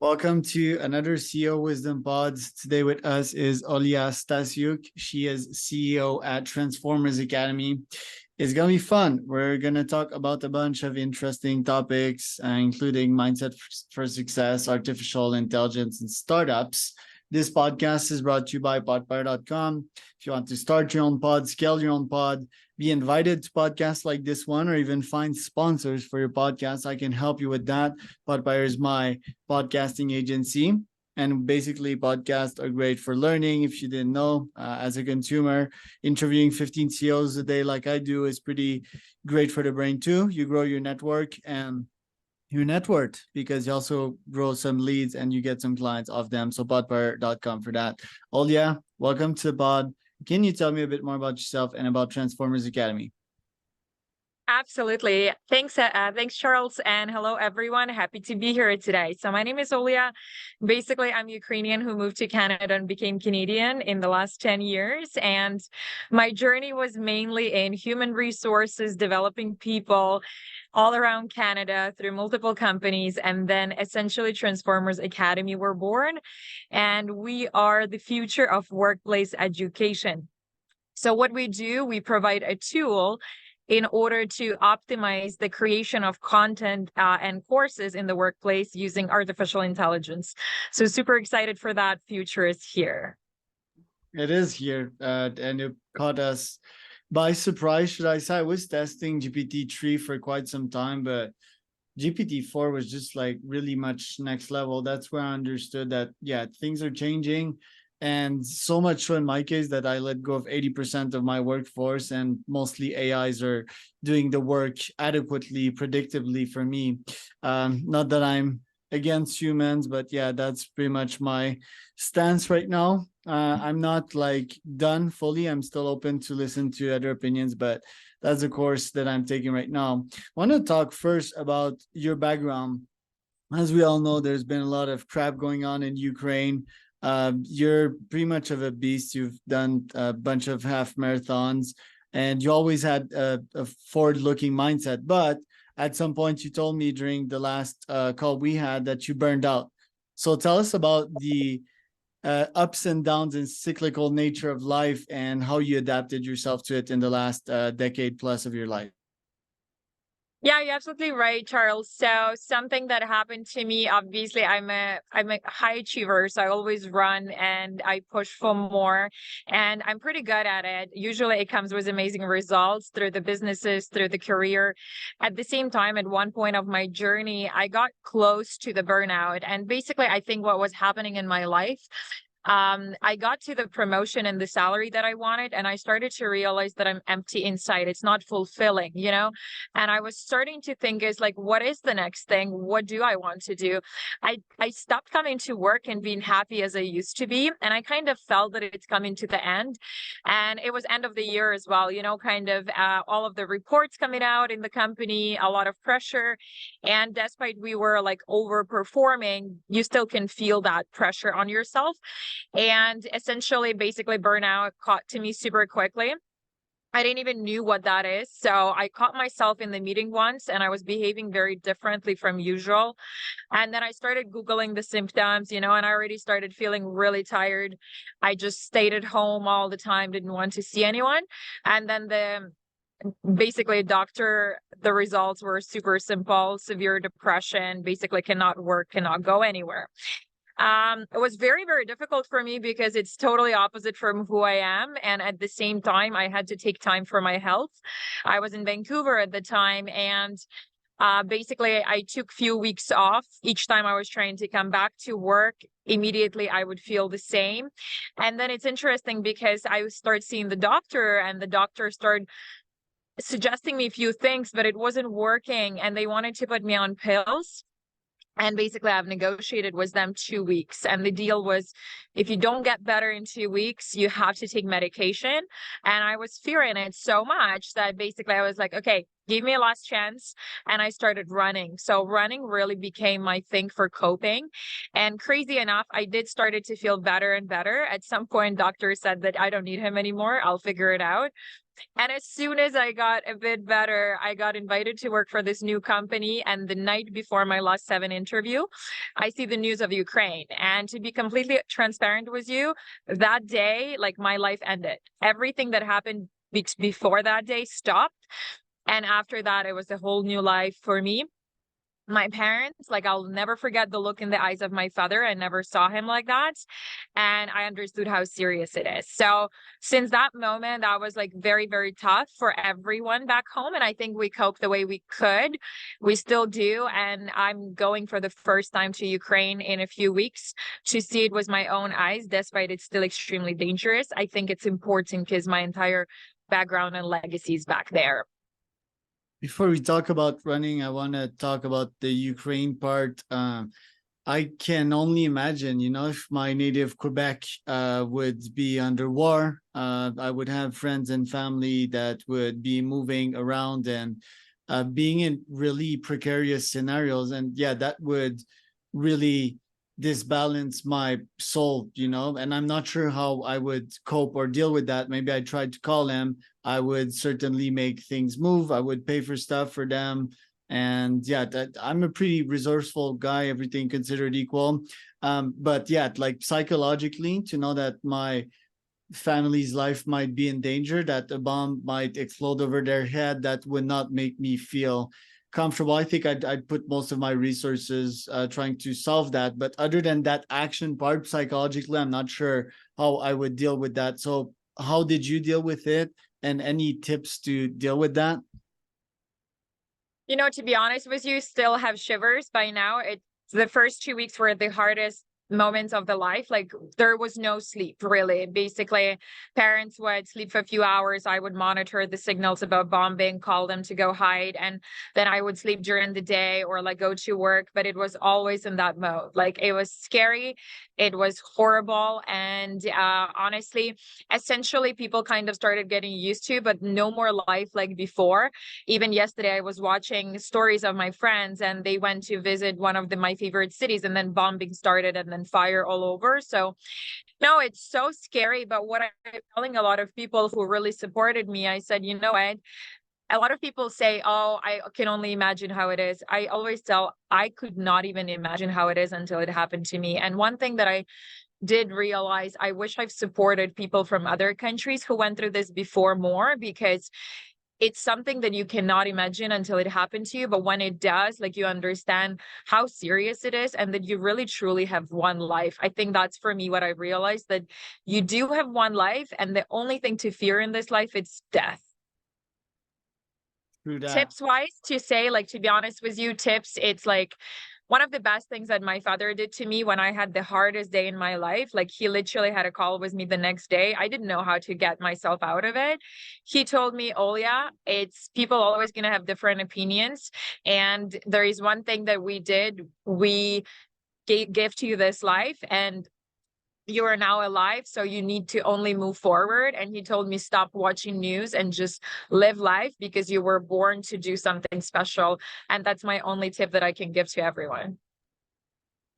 Welcome to another CEO Wisdom Pods. Today with us is Olia Stasiuk. She is CEO at Transformers Academy. It's going to be fun. We're going to talk about a bunch of interesting topics, including mindset for success, artificial intelligence, and startups. This podcast is brought to you by podfire.com. If you want to start your own pod, scale your own pod, be invited to podcasts like this one, or even find sponsors for your podcast, I can help you with that. Podfire is my podcasting agency. And basically, podcasts are great for learning. If you didn't know, as a consumer, interviewing 15 CEOs a day like I do is pretty great for the brain too. You grow your network and your net worth because you also grow some leads and you get some clients off them. So podfire.com for that. Olia, welcome to the pod. Can you tell me a bit more about yourself and about Transformers Academy? Absolutely. Thanks, Charles, and hello, everyone. Happy to be here today. So my name is Olia. Basically, I'm Ukrainian who moved to Canada and became Canadian in the last 10 years. And my journey was mainly in human resources, developing people all around Canada through multiple companies. And then essentially Transformers Academy were born. And we are the future of workplace education. So what we do, we provide a tool in order to optimize the creation of content and courses in the workplace using artificial intelligence. So super excited for that. Future is here. It is here, and it caught us by surprise, should I say. I was testing GPT-3 for quite some time, but GPT-4 was just like really much next level. That's where I understood that, yeah, things are changing. And so much so in my case that I let go of 80% of my workforce, and mostly AIs are doing the work adequately, predictably for me. Not that I'm against humans, but yeah, that's pretty much my stance right now. I'm not like done fully. I'm still open to listen to other opinions, but that's the course that I'm taking right now. I want to talk first about your background. As we all know, there's been a lot of crap going on in Ukraine. You're pretty much of a beast. You've done a bunch of half marathons, and you always had a forward-looking mindset. But at some point, you told me during the last call we had that you burned out. So tell us about the ups and downs and cyclical nature of life and how you adapted yourself to it in the last decade plus of your life. Yeah, you're absolutely right, Charles. So something that happened to me, obviously, I'm a high achiever, so I always run and I push for more, and I'm pretty good at it. Usually, it comes with amazing results through the businesses, through the career. At the same time, at one point of my journey, I got close to the burnout, and basically, I think what was happening in my life, I got to the promotion and the salary that I wanted, and I started to realize that I'm empty inside. It's not fulfilling, you know? And I was starting to think is like, what is the next thing? What do I want to do? I stopped coming to work and being happy as I used to be. And I kind of felt that it's coming to the end. And it was end of the year as well, you know, kind of all of the reports coming out in the company, a lot of pressure. And despite we were like overperforming, you still can feel that pressure on yourself. And essentially, basically, burnout caught to me super quickly. I didn't even knew what that is. So I caught myself in the meeting once and I was behaving very differently from usual. And then I started Googling the symptoms, you know, and I already started feeling really tired. I just stayed at home all the time, didn't want to see anyone. And then basically doctor, the results were super simple: severe depression, basically cannot work, cannot go anywhere. It was very, very difficult for me because it's totally opposite from who I am. And at the same time, I had to take time for my health. I was in Vancouver at the time, and basically I took few weeks off. Each time I was trying to come back to work, immediately I would feel the same. And then it's interesting because I start seeing the doctor, and the doctor started suggesting me a few things, but it wasn't working, and they wanted to put me on pills. And basically, I've negotiated with them 2 weeks. And the deal was, if you don't get better in 2 weeks, you have to take medication. And I was fearing it so much that basically I was like, okay, give me a last chance. And I started running. So running really became my thing for coping. And crazy enough, I did started to feel better and better. At some point, doctor said that I don't need him anymore. I'll figure it out. And as soon as I got a bit better, I got invited to work for this new company. And the night before my last 7 interview, I see the news of Ukraine. And to be completely transparent with you, that day, like my life ended. Everything that happened before that day stopped. And after that, it was a whole new life for me. My parents, like, I'll never forget the look in the eyes of my father. I never saw him like that. And I understood how serious it is. So since that moment, that was like very, very tough for everyone back home. And I think we coped the way we could. We still do. And I'm going for the first time to Ukraine in a few weeks to see it with my own eyes, despite it's still extremely dangerous. I think it's important because my entire background and legacy is back there. Before we talk about running, I want to talk about the Ukraine part. I can only imagine, you know, if my native Quebec would be under war, I would have friends and family that would be moving around and being in really precarious scenarios. And yeah, that would really disbalance my soul, you know, and I'm not sure how I would cope or deal with that. Maybe I tried to call him. I would certainly make things move. I would pay for stuff for them. And yeah, that I'm a pretty resourceful guy, everything considered equal. But yeah, like psychologically, to know that my family's life might be in danger, that a bomb might explode over their head, that would not make me feel comfortable. I think I'd put most of my resources trying to solve that. But other than that action part, psychologically, I'm not sure how I would deal with that. So how did you deal with it? And any tips to deal with that? You know, to be honest with you, still have shivers by now. It's the first 2 weeks were the hardest moments of the life. Like there was no sleep really. Basically, parents would sleep for a few hours. I would monitor the signals about bombing, call them to go hide, and then I would sleep during the day or like go to work. But it was always in that mode. Like it was scary, it was horrible, and honestly, essentially, people kind of started getting used to, but no more life like before. Even yesterday, I was watching stories of my friends, and they went to visit one of my favorite cities, and then bombing started, and then fire all over. So no, it's so scary. But what I'm telling a lot of people who really supported me, I said, you know what? A lot of people say, oh, I can only imagine how it is. I always tell, I could not even imagine how it is until it happened to me. And one thing that I did realize, I wish I've supported people from other countries who went through this before more, because it's something that you cannot imagine until it happened to you. But when it does, like, you understand how serious it is and that you really truly have one life. I think that's for me what I realized, that you do have one life, and the only thing to fear in this life is death. Tips wise, to say, like, to be honest with you, tips, it's like one of the best things that my father did to me when I had the hardest day in my life. Like, he literally had a call with me the next day. I didn't know how to get myself out of it. He told me, Olia, it's people always going to have different opinions. And there is one thing that we did. We give to you this life, and you are now alive, so you need to only move forward. And he told me, stop watching news and just live life, because you were born to do something special. And that's my only tip that I can give to everyone.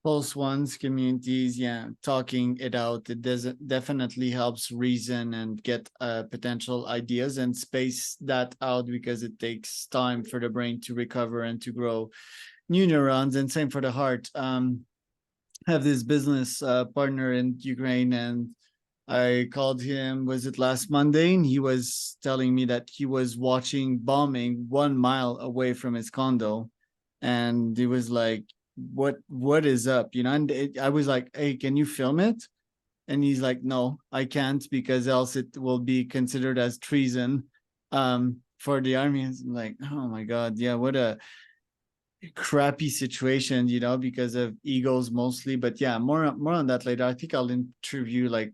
Close ones, communities, yeah, talking it out, it doesn't definitely helps reason and get potential ideas and space that out, because it takes time for the brain to recover and to grow new neurons. And same for the heart. Have this business partner in Ukraine, and I called him, was it last Monday? And he was telling me that he was watching bombing 1 mile away from his condo. And he was like, what is up? You know, and I was like, hey, can you film it? And he's like, no, I can't, because else it will be considered as treason for the army. I'm like, oh my God, yeah, what a crappy situation, you know, because of egos mostly. But yeah, more on that later. I think I'll interview like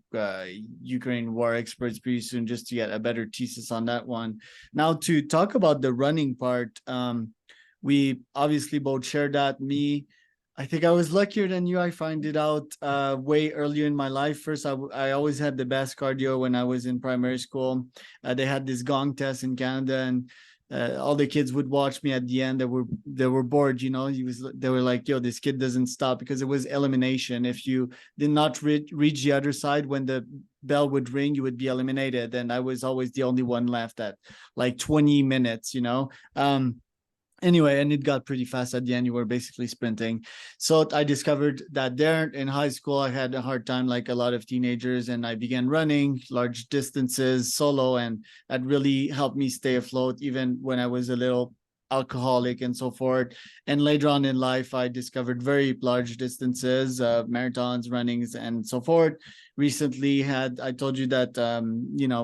Ukraine war experts pretty soon, just to get a better thesis on that one. Now, to talk about the running part, we obviously both share that. I think I was luckier than you. I find it out way earlier in my life. First, I always had the best cardio when I was in primary school. They had this gong test in Canada, and all the kids would watch me at the end. They were bored, you know. They were like, yo, this kid doesn't stop, because it was elimination. If you did not reach the other side when the bell would ring, you would be eliminated. And I was always the only one left at like 20 minutes, anyway, and it got pretty fast at the end. You were basically sprinting. So I discovered that there in high school, I had a hard time like a lot of teenagers, and I began running large distances solo, and that really helped me stay afloat even when I was a little alcoholic and so forth. And later on in life, I discovered very large distances, marathons, runnings, and so forth. Recently I told you that,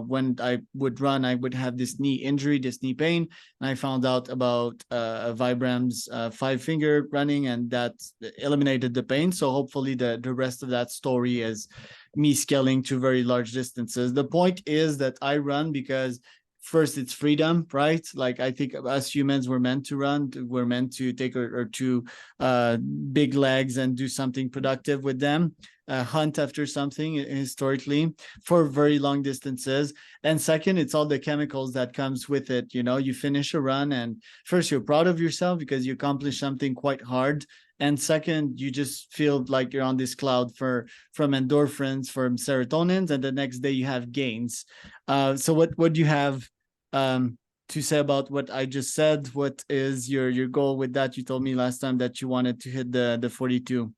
when I would run, I would have this knee injury, this knee pain. And I found out about Vibram's 5-finger running, and that eliminated the pain. So hopefully the rest of that story is me scaling to very large distances. The point is that I run because first it's freedom, right? Like I think us humans were meant to run, we're meant to take or two big legs and do something productive with them, hunt after something historically for very long distances. And second, it's all the chemicals that comes with it. You finish a run, and first you're proud of yourself because you accomplished something quite hard, and second, you just feel like you're on this cloud from endorphins, from serotonins, and the next day you have gains. So what do you have to say about what I just said? What is your goal with that? You told me last time that you wanted to hit the 42.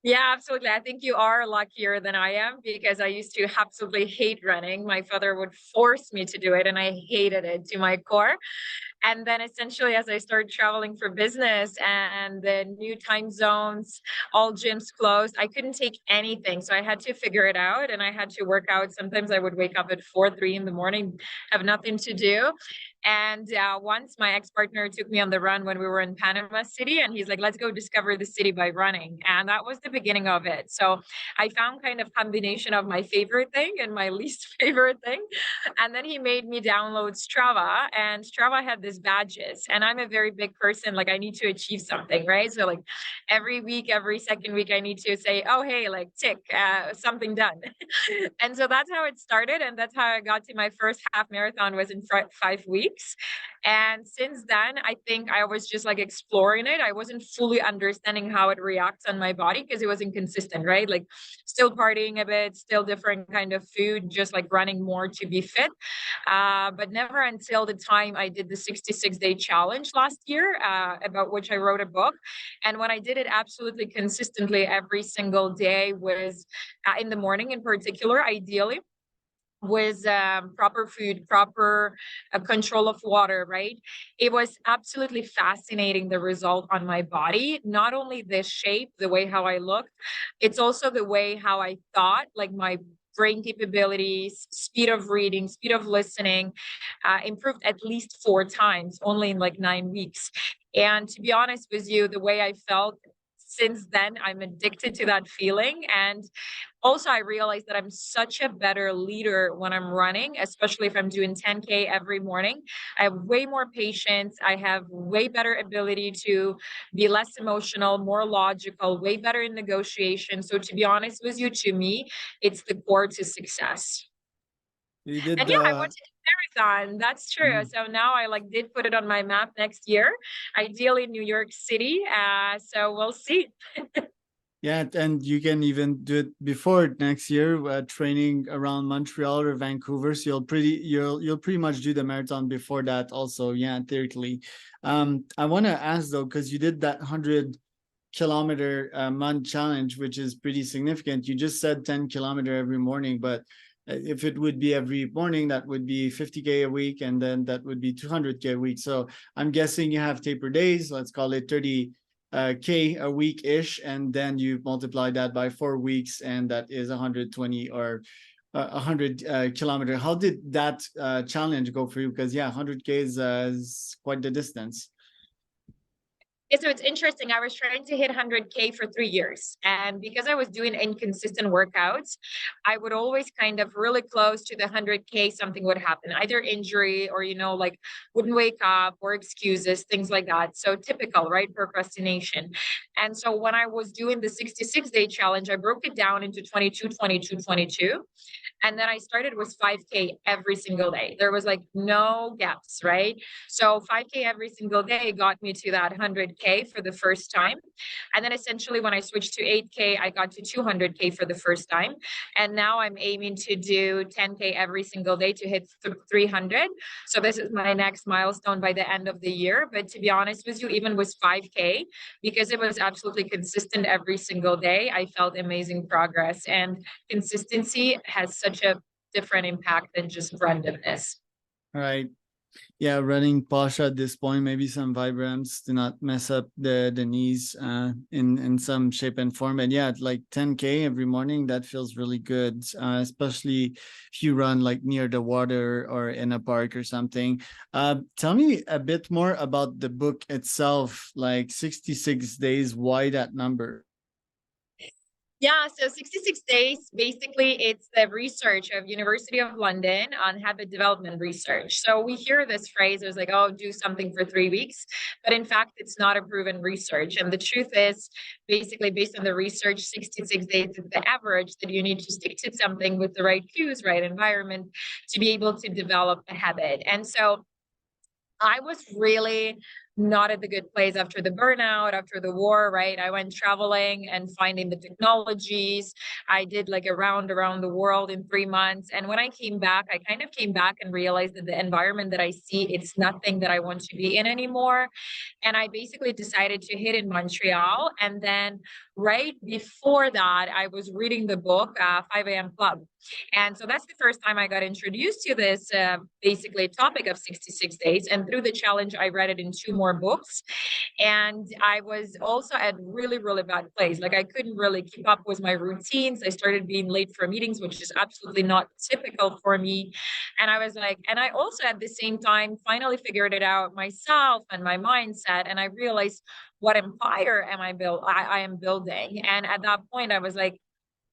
Yeah, absolutely. I think you are luckier than I am, because I used to absolutely hate running. My father would force me to do it, and I hated it to my core. And then essentially, as I started traveling for business and the new time zones, all gyms closed, I couldn't take anything. So I had to figure it out, and I had to work out. Sometimes I would wake up at 4, 3 in the morning, have nothing to do. And once my ex-partner took me on the run when we were in Panama City, and he's like, let's go discover the city by running. And that was the beginning of it. So I found kind of combination of my favorite thing and my least favorite thing. And then he made me download Strava, and Strava had these badges. And I'm a very big person. Like I need to achieve something, right? So like every week, every second week, I need to say, oh, hey, like tick, something done. And so that's how it started. And that's how I got to my first half marathon, was in 5 weeks. And since then, I think I was just like exploring it. I wasn't fully understanding how it reacts on my body because it was inconsistent, right? Like still partying a bit, still different kind of food, just like running more to be fit. But never until the time I did the 66-day challenge last year, about which I wrote a book. And when I did it absolutely consistently every single day, was in the morning in particular, ideally, with proper food, proper control of water, right? It was absolutely fascinating, the result on my body. Not only the shape, the way how I looked, it's also the way how I thought, like my brain capabilities, speed of reading, speed of listening, improved at least 4 times only in like 9 weeks. And to be honest with you, the way I felt since then, I'm addicted to that feeling. And also, I realized that I'm such a better leader when I'm running, especially if I'm doing 10K every morning. I have way more patience. I have way better ability to be less emotional, more logical, way better in negotiation. So to be honest with you, to me, it's the core to success. You did And yeah, I the want to do marathon. That's true. So now I like did put it on my map next year, ideally New York City. So we'll see. Yeah, and you can even do it before next year, training around Montreal or Vancouver. So you'll pretty much do the marathon before that also. Yeah, theoretically. I want to ask though, because you did that 100-kilometer month challenge, which is pretty significant. You just said 10-kilometer every morning, but if it would be every morning, that would be 50K a week, and then that would be 200K a week. So I'm guessing you have taper days. Let's call it 30K a week ish, and then you multiply that by 4 weeks, and that is 120 or 100 kilometer. How did that challenge go for you? Because yeah, 100K is quite the distance. Yeah, so it's interesting. I was trying to hit 100K for 3 years. And because I was doing inconsistent workouts, I would always kind of really close to the 100K, something would happen, either injury or, like wouldn't wake up or excuses, things like that. So typical, right? Procrastination. And so when I was doing the 66-day challenge, I broke it down into 22, 22, 22. And then I started with 5K every single day. There was like no gaps, right? So 5K every single day got me to that 100K. 100K for the first time. And then essentially when I switched to 8K, I got to 200K for the first time. And now I'm aiming to do 10K every single day to hit 300. So this is my next milestone by the end of the year. But to be honest with you, even with 5K, because it was absolutely consistent every single day, I felt amazing progress. And consistency has such a different impact than just randomness. Right. Yeah, running Pasha at this point, maybe some vibrams to not mess up the knees in some shape and form. And yeah, like 10K every morning, that feels really good, especially if you run like near the water or in a park or something. Tell me a bit more about the book itself, like 66 days, why that number? Yeah, so 66 days, basically it's the research of University of London on habit development research. So we hear this phrase, it's like, oh, do something for 3 weeks. But in fact, it's not a proven research. And the truth is, basically based on the research, 66 days is the average that you need to stick to something with the right cues, right environment to be able to develop a habit. And so I was really not at the good place after the burnout, after the war, right? I went traveling and finding the technologies. I did like a round around the world in 3 months. And when I came back, I kind of came back and realized that the environment that I see, it's nothing that I want to be in anymore. And I basically decided to hit in Montreal. And then right before that, I was reading the book, 5 a.m. Club. And so that's the first time I got introduced to this basically topic of 66 days. And through the challenge, I read it in 2 more books. And I was also at really, really bad place. Like I couldn't really keep up with my routines. I started being late for meetings, which is absolutely not typical for me. And I was like, and I also at the same time finally figured it out myself and my mindset. And I realized what empire I am building. And at that point, I was like,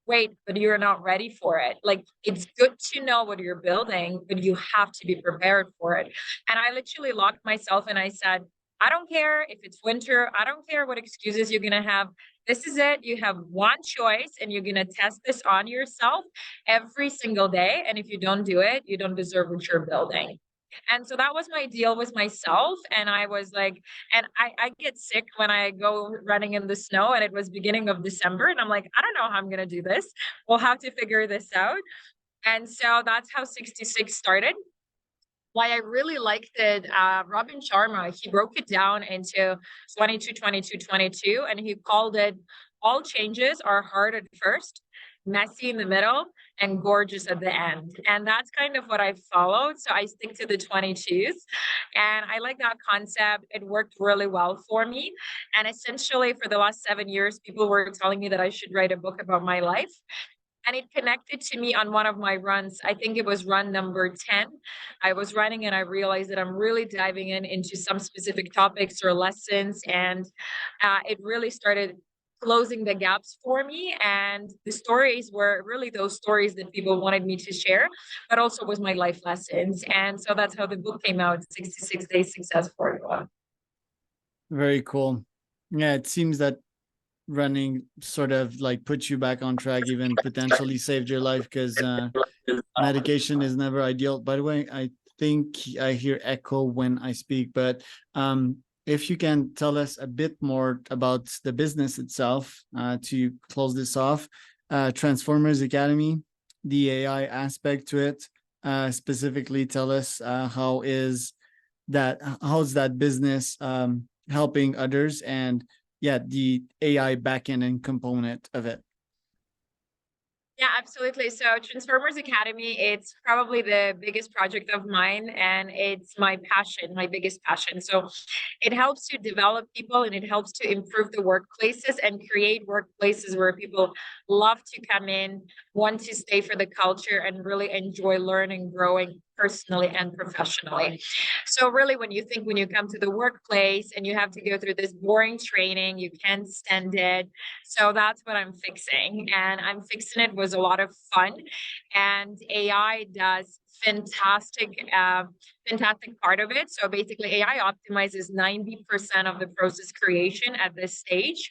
wait, but you're not ready for it. Like it's good to know what you're building, but you have to be prepared for it. And I literally locked myself and I said, I don't care if it's winter. I don't care what excuses you're going to have. This is it. You have one choice and you're going to test this on yourself every single day. And if you don't do it, you don't deserve what you're building. And so that was my deal with myself. And I was like, and I get sick when I go running in the snow. And it was beginning of December. And I'm like, I don't know how I'm going to do this. We'll have to figure this out. And so that's how 66 started. Why I really liked it, Robin Sharma, he broke it down into 22, 22, 22, and he called it all changes are hard at first, messy in the middle, and gorgeous at the end. And that's kind of what I followed. So I stick to the 22s. And I like that concept. It worked really well for me. And essentially, for the last 7 years, people were telling me that I should write a book about my life. And it connected to me on one of my runs. I think it was run number 10. I was running and I realized that I'm really diving into some specific topics or lessons. And it really started closing the gaps for me. And the stories were really those stories that people wanted me to share, but also was my life lessons. And so that's how the book came out, 66 Days Success Formula. Very cool. Yeah, it seems that running sort of like put you back on track, even potentially saved your life, because medication is never ideal. By the way, I think I hear echo when I speak, but if you can tell us a bit more about the business itself to close this off, Transformers Academy, the AI aspect to it, specifically tell us how's that business helping others, and yeah, the AI backend and component of it. Yeah, absolutely. So Transformers Academy, it's probably the biggest project of mine and it's my passion, my biggest passion. So it helps to develop people and it helps to improve the workplaces and create workplaces where people love to come in, want to stay for the culture and really enjoy learning, growing personally and professionally. So really when you come to the workplace and you have to go through this boring training, you can't stand it. So that's what I'm fixing. And I'm fixing it was a lot of fun. And AI does fantastic part of it. So basically AI optimizes 90% of the process creation at this stage.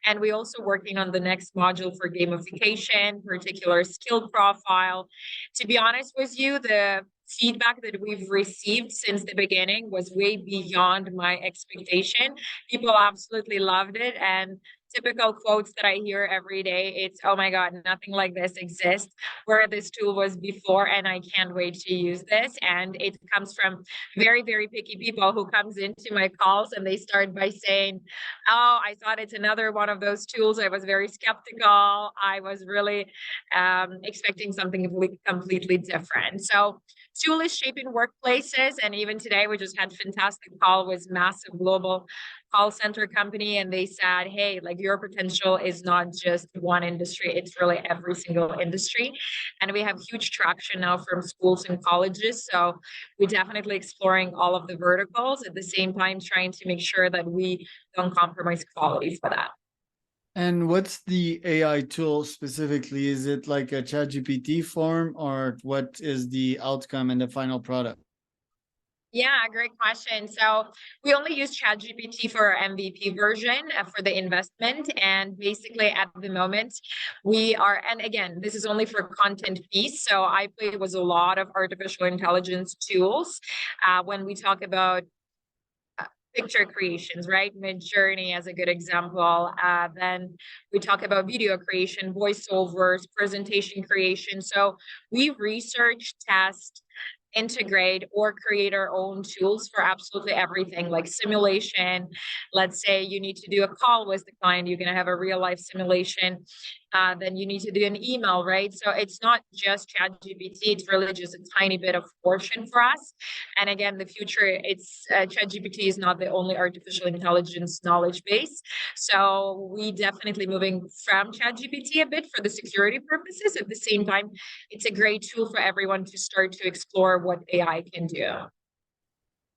And we're also working on the next module for gamification, particular skill profile. To be honest with you, the feedback that we've received since the beginning was way beyond my expectation. People absolutely loved it. And typical quotes that I hear every day, it's, oh my God, nothing like this exists where this tool was before, and I can't wait to use this. And it comes from very, very picky people who comes into my calls and they start by saying, oh, I thought it's another one of those tools. I was very skeptical. I was really expecting something completely different. So tool is shaping workplaces. And even today, we just had fantastic call with massive global call center company, and they said, hey, like your potential is not just one industry, it's really every single industry. And we have huge traction now from schools and colleges. So we're definitely exploring all of the verticals at the same time, trying to make sure that we don't compromise quality for that. And what's the AI tool specifically? Is it like a ChatGPT form, or what is the outcome and the final product? Yeah, great question. So we only use ChatGPT for our MVP version for the investment. And basically at the moment we are, and again, this is only for content piece. So I play with a lot of artificial intelligence tools when we talk about picture creations, right? Midjourney as a good example. Then we talk about video creation, voiceovers, presentation creation. So we research, test, integrate, or create our own tools for absolutely everything, like simulation. Let's say you need to do a call with the client, you're going to have a real life simulation. Then you need to do an email, right? So it's not just ChatGPT, it's really just a tiny bit of portion for us. And again, the future, it's ChatGPT is not the only artificial intelligence knowledge base. So we definitely moving from ChatGPT a bit for the security purposes. At the same time, it's a great tool for everyone to start to explore what AI can do.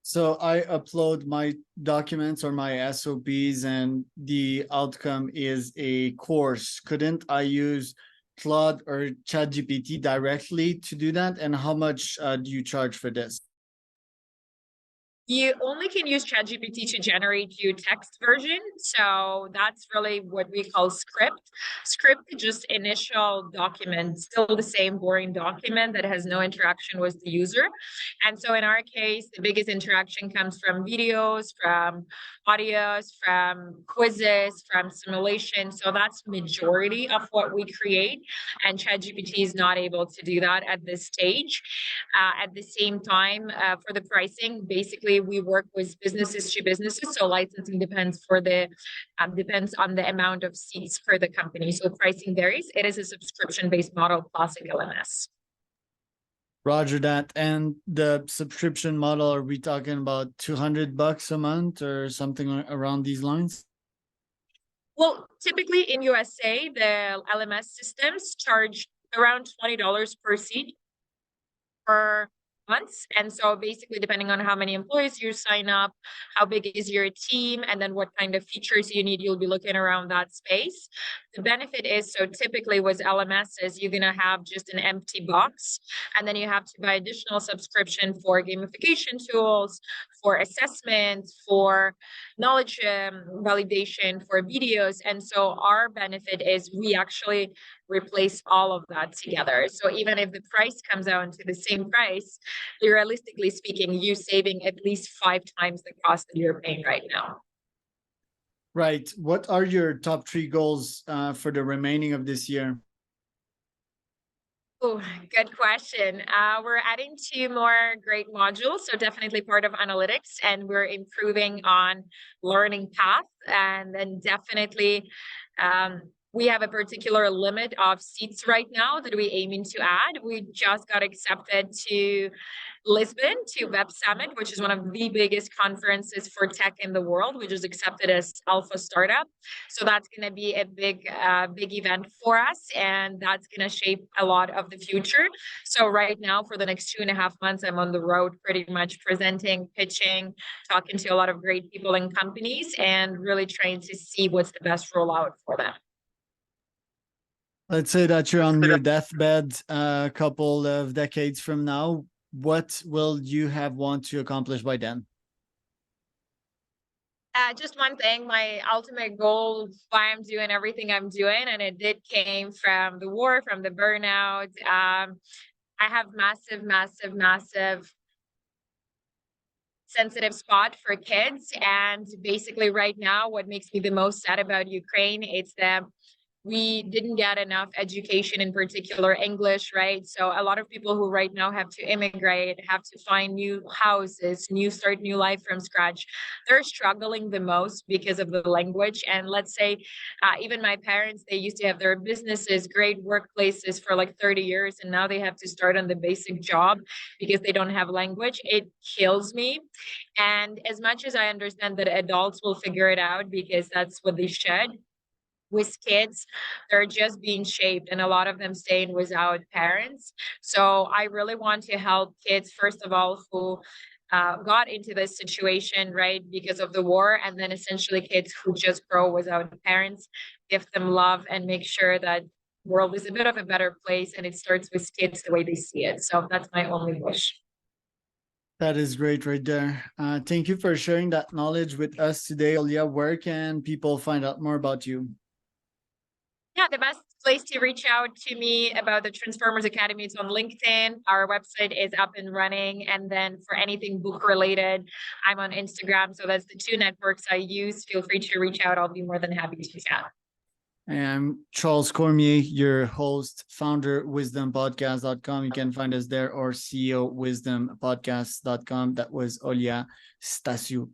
So I upload my documents or my SOPs and the outcome is a course. Couldn't I use Claude or ChatGPT directly to do that? And how much do you charge for this? You only can use ChatGPT to generate you text version. So that's really what we call script. Script is just initial document, still the same boring document that has no interaction with the user. And so in our case, the biggest interaction comes from videos, from audios, from quizzes, from simulation. So that's majority of what we create. And ChatGPT is not able to do that at this stage. At the same time, for the pricing, basically we work with businesses to businesses. So licensing depends depends on the amount of seats for the company. So pricing varies. It is a subscription-based model, classic LMS. Roger that. And the subscription model, are we talking about $200 a month or something around these lines? Well, typically in USA, the LMS systems charge around $20 per seat per months. And so basically, depending on how many employees you sign up, how big is your team, and then what kind of features you need, you'll be looking around that space. The benefit is, so typically with LMSs, you're going to have just an empty box, and then you have to buy additional subscription for gamification tools, for assessment, for knowledge validation, for videos. And so our benefit is we actually replace all of that together. So even if the price comes out to the same price, realistically speaking, you saving at least 5 times the cost that you're paying right now. Right. What are your top 3 goals for the remaining of this year? Oh, good question. We're adding 2 more great modules, so definitely part of analytics, and we're improving on learning path, and then definitely we have a particular limit of seats right now that we're aiming to add. We just got accepted to Lisbon to Web Summit, which is one of the biggest conferences for tech in the world. We just accepted as Alpha Startup. So that's going to be a big event for us, and that's going to shape a lot of the future. So right now, for the next 2.5 months, I'm on the road pretty much presenting, pitching, talking to a lot of great people and companies, and really trying to see what's the best rollout for them. Let's say that you're on your deathbed a couple of decades from now. What will you have want to accomplish by then? Just one thing, my ultimate goal, why I'm doing everything I'm doing, and it did came from the war, from the burnout. I have massive sensitive spot for kids. And basically right now, what makes me the most sad about Ukraine is that we didn't get enough education, in particular English, right? So a lot of people who right now have to immigrate, have to find new houses, start new life from scratch, they're struggling the most because of the language. And let's say even my parents, they used to have their businesses, great workplaces for like 30 years, and now they have to start on the basic job because they don't have language. It kills me. And as much as I understand that adults will figure it out because that's what they should, with kids, they're just being shaped, and a lot of them staying without parents. So I really want to help kids, first of all, who got into this situation, right, because of the war, and then essentially kids who just grow without parents, give them love and make sure that world is a bit of a better place, and it starts with kids the way they see it. So that's my only wish. That is great right there. Thank you for sharing that knowledge with us today, Olia. Where can people find out more about you? Yeah, the best place to reach out to me about the Transformers Academy is on LinkedIn. Our website is up and running. And then for anything book related, I'm on Instagram. So that's the two networks I use. Feel free to reach out. I'll be more than happy to chat. I'm Charles Cormier, your host, founder, wisdompodcast.com. You can find us there, or CEO, wisdompodcast.com. That was Olia Stasiuk.